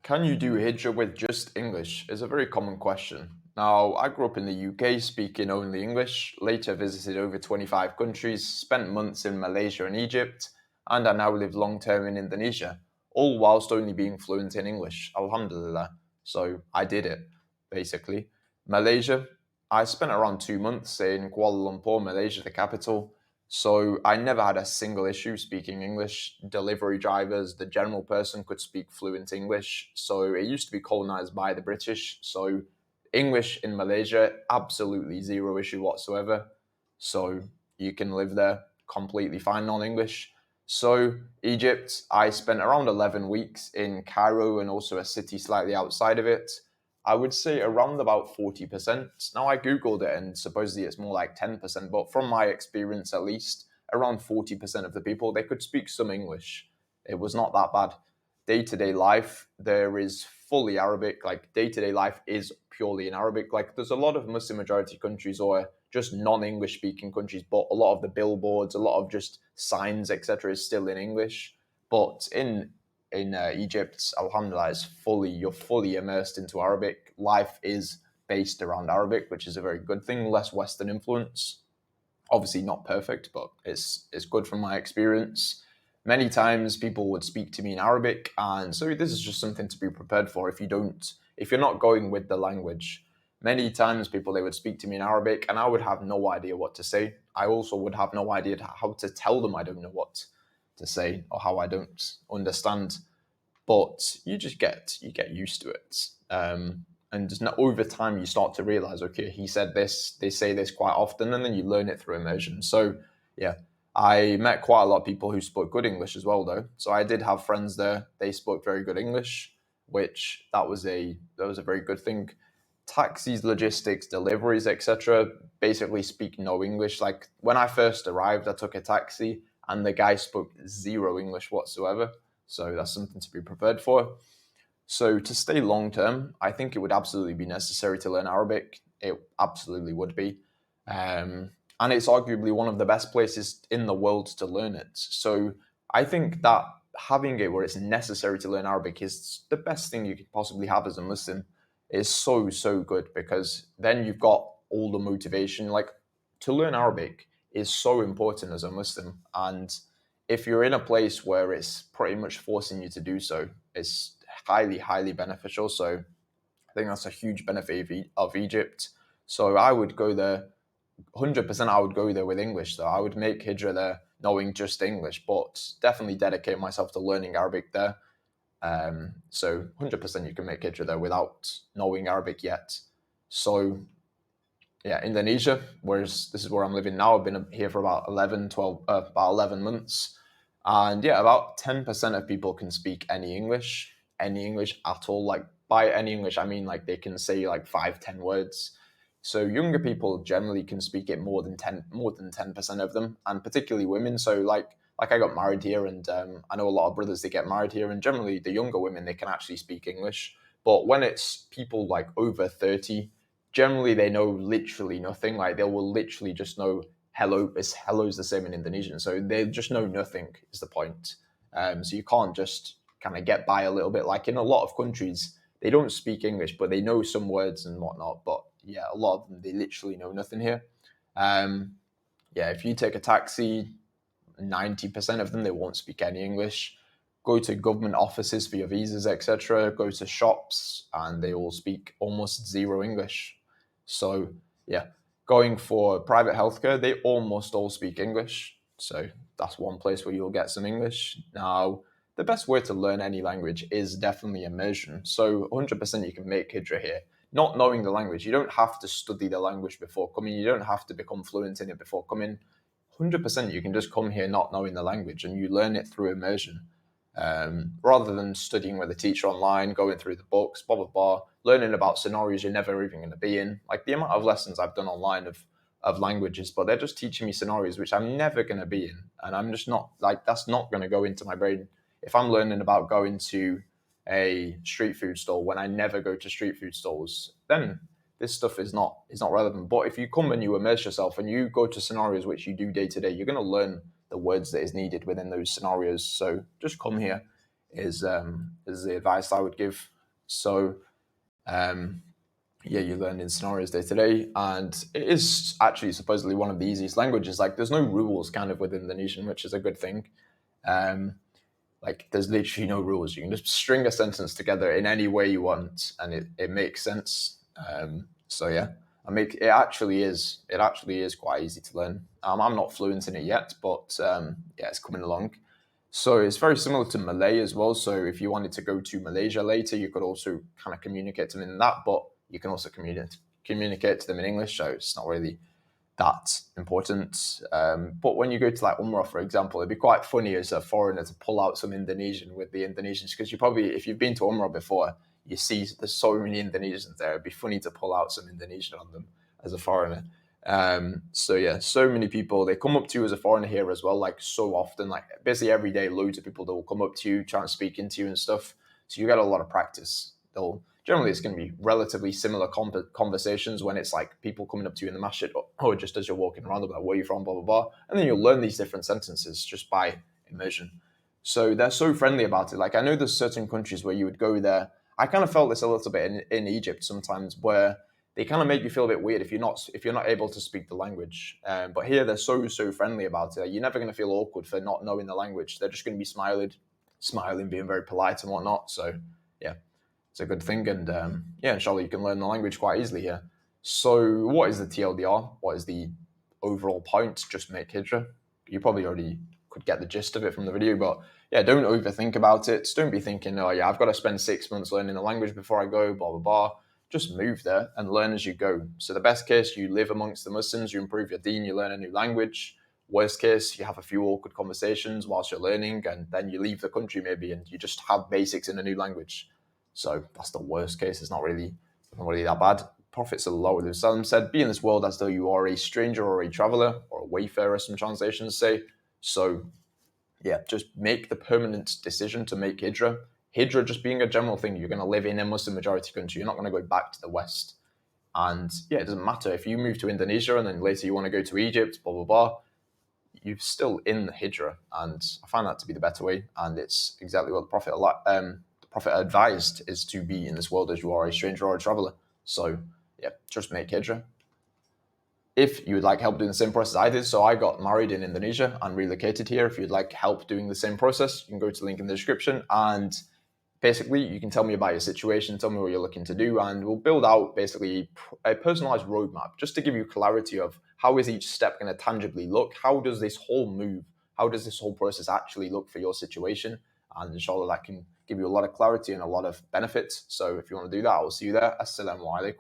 Can you do Hijrah with just English? Is a very common question. Now, I grew up in the UK speaking only English, later visited over 25 countries, spent months in Malaysia and Egypt, and I now live long term in Indonesia, all whilst only being fluent in English. Alhamdulillah. So I did it, basically. Malaysia, I spent around 2 months in Kuala Lumpur, Malaysia, the capital. So I never had a single issue speaking English. Delivery drivers, the general person could speak fluent English. So it used to be colonized by the British. So English in Malaysia, absolutely zero issue whatsoever. So you can live there completely fine non-English. So Egypt, I spent around 11 weeks in Cairo and also a city slightly outside of it. I would say around about 40%. Now I googled it and supposedly it's more like 10%, but from my experience at least, around 40% of the people they could speak some English. It was not that bad. Day-to-day life, there is fully Arabic. Like day-to-day life is purely in Arabic. Like there's a lot of Muslim majority countries or just non-English speaking countries, but a lot of the billboards, a lot of just signs, etc., is still in English. But in Egypt, alhamdulillah, you're fully immersed into Arabic. Life is based around Arabic, which is a very good thing. Less Western influence. Obviously not perfect, but it's good from my experience. Many times people would speak to me in Arabic, and so this is just something to be prepared for if you're not going with the language. Many times people they would speak to me in Arabic, and I would have no idea what to say. I also would have no idea how to tell them I don't know what to say or how I don't understand. But you get used to it. And just over time, you start to realize, okay, he said this, they say this quite often, and then you learn it through immersion. So, yeah, I met quite a lot of people who spoke good English as well, though. So I did have friends there; they spoke very good English, which that was a very good thing. Taxis, logistics, deliveries, etc. basically speak no English. Like when I first arrived, I took a taxi, and the guy spoke zero English whatsoever. So that's something to be prepared for. So to stay long term, I think it would absolutely be necessary to learn Arabic. It absolutely would be. And it's arguably one of the best places in the world to learn it. So I think that having it where it's necessary to learn Arabic is the best thing you could possibly have as a Muslim. Is so, so good because then you've got all the motivation. Like to learn Arabic is so important as a Muslim. And if you're in a place where it's pretty much forcing you to do so, it's highly, highly beneficial. So I think that's a huge benefit of Egypt. So I would go there 100%. I would go there with English though. I would make Hijrah there knowing just English, but definitely dedicate myself to learning Arabic there. So 100% you can make Hijrah there without knowing Arabic yet. So yeah, Indonesia, whereas this is where I'm living now. I've been here for about 11, 12, about 11 months. And yeah, about 10% of people can speak any English at all. Like by any English, I mean like they can say like 5, 10 words. So younger people generally can speak it more than 10% of them, and particularly women. So like I got married here, and I know a lot of brothers they get married here, and generally the younger women they can actually speak English. But when it's people like over 30, generally they know literally nothing. Like they will literally just know hello. Hello is the same in Indonesian, so they just know nothing is the point. So you can't just kind of get by a little bit. Like in a lot of countries, they don't speak English, but they know some words and whatnot. But yeah, a lot of them they literally know nothing here. Um, yeah, if you take a taxi, 90% of them they won't speak any English. Go to government offices for your visas, etc. Go to shops, and they all speak almost zero English. So yeah, going for private healthcare, they almost all speak English. So that's one place where you'll get some English. Now, the best way to learn any language is definitely immersion. So 100% you can make Hijrah here. Not knowing the language, you don't have to study the language before coming. You don't have to become fluent in it before coming. 100% you can just come here not knowing the language and you learn it through immersion. Rather than studying with a teacher online, going through the books, blah, blah, blah, learning about scenarios you're never even going to be in. Like the amount of lessons I've done online of languages, but they're just teaching me scenarios which I'm never going to be in. And I'm just not, like, that's not going to go into my brain. If I'm learning about going to a street food stall when I never go to street food stalls, then this stuff is not relevant. But if you come and you immerse yourself and you go to scenarios which you do day to day, you're going to learn the words that is needed within those scenarios. So just come here is the advice I would give. So yeah, you learn in scenarios day to day, and it is actually supposedly one of the easiest languages. Like, there's no rules kind of with Indonesian, which is a good thing. Um, like, there's literally no rules. You can just string a sentence together in any way you want, and it makes sense. So yeah, it actually is quite easy to learn. I'm not fluent in it yet, but yeah, it's coming along. So it's very similar to Malay as well. So if you wanted to go to Malaysia later, you could also kind of communicate to them in that, but you can also communicate to them in English. So it's not really that important. But when you go to like Umrah, for example, it'd be quite funny as a foreigner to pull out some Indonesian with the Indonesians, because you probably, if you've been to Umrah before, you see there's so many Indonesians there. It'd be funny to pull out some Indonesian on them as a foreigner. So yeah, so many people, they come up to you as a foreigner here as well, like so often, like basically every day, loads of people that will come up to you, try and speak into you and stuff. So you get a lot of practice. They'll Generally, it's going to be relatively similar conversations when it's like people coming up to you in the masjid, or just as you're walking around, they'll be like, where are you from, blah, blah, blah. And then you'll learn these different sentences just by immersion. So they're so friendly about it. Like, I know there's certain countries where you would go there. I kind of felt this a little bit in Egypt sometimes, where they kind of make you feel a bit weird if you're not able to speak the language. But here they're so friendly about it. You're never going to feel awkward for not knowing the language. They're just going to be smiling, being very polite and whatnot. So yeah, it's a good thing. And yeah, inshallah, you can learn the language quite easily here. So what is the TLDR? What is the overall point? Just make Hijrah. You probably already could get the gist of it from the video, but yeah, don't overthink about it. Don't be thinking, oh yeah, I've got to spend 6 months learning the language before I go, blah, blah, blah. Just move there and learn as you go. So the best case, you live amongst the Muslims, you improve your deen, you learn a new language. Worst case, you have a few awkward conversations whilst you're learning, and then you leave the country maybe and you just have basics in a new language. So that's the worst case. It's not really that bad. Prophet sallallahu alaihi wasallam said, "Be in this world as though you are a stranger or a traveler or a wayfarer." Some translations say. So yeah, just make the permanent decision to make Hijrah. Hijrah just being a general thing. You're going to live in a Muslim majority country. You're not going to go back to the West. And yeah, it doesn't matter if you move to Indonesia and then later you want to go to Egypt, blah blah blah. You're still in the Hijrah, and I find that to be the better way. And it's exactly what the Prophet advised, is to be in this world as you are a stranger or a traveler. So yeah, just make Hijrah. If you would like help doing the same process I did, so I got married in Indonesia and relocated here. If you'd like help doing the same process, you can go to the link in the description, and basically you can tell me about your situation, tell me what you're looking to do, and we'll build out basically a personalized roadmap just to give you clarity of how is each step going to tangibly look, how does this whole move, how does this whole process actually look for your situation, and inshallah that can give you a lot of clarity and a lot of benefits. So if you want to do that, I'll see you there. Assalamu alaikum.